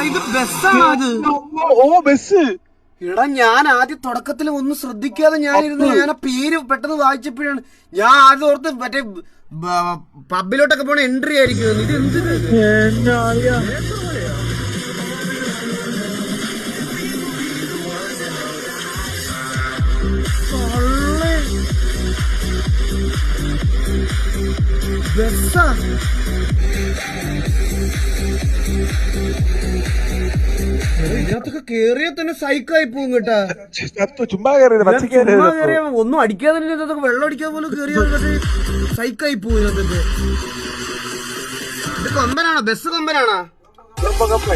ഇത് ബസ്സാണോ അത്? ഓ ബസ്. എടാ ഞാൻ ആദ്യം തുടക്കത്തിൽ ഒന്നും ശ്രദ്ധിക്കാതെ ഞാൻ ആ പേര് പെട്ടെന്ന് വായിച്ചപ്പോഴാണ് ഞാൻ ആദ്യം ഓർത്ത് മറ്റേ പബ്ബിലോട്ടൊക്കെ പോണ എൻട്രി ആയിരിക്കും. ഇത് എന്തിനാ? ബസ്സാ ഇതിനകത്തൊക്കെ കേറിയാ തന്നെ സൈക്കായി പോകും കേട്ടാ. ചുമ്മാ കയറിയ ഒന്നും അടിക്കാതെ തന്നെ വെള്ളം അടിക്കാതെ പോലും കേറിയ സൈക്കായി പോകും ഇതിനകത്തൊക്കെ. ഇത് കൊമ്പനാണോ? ബസ് കൊമ്പനാണോ? കപ്പ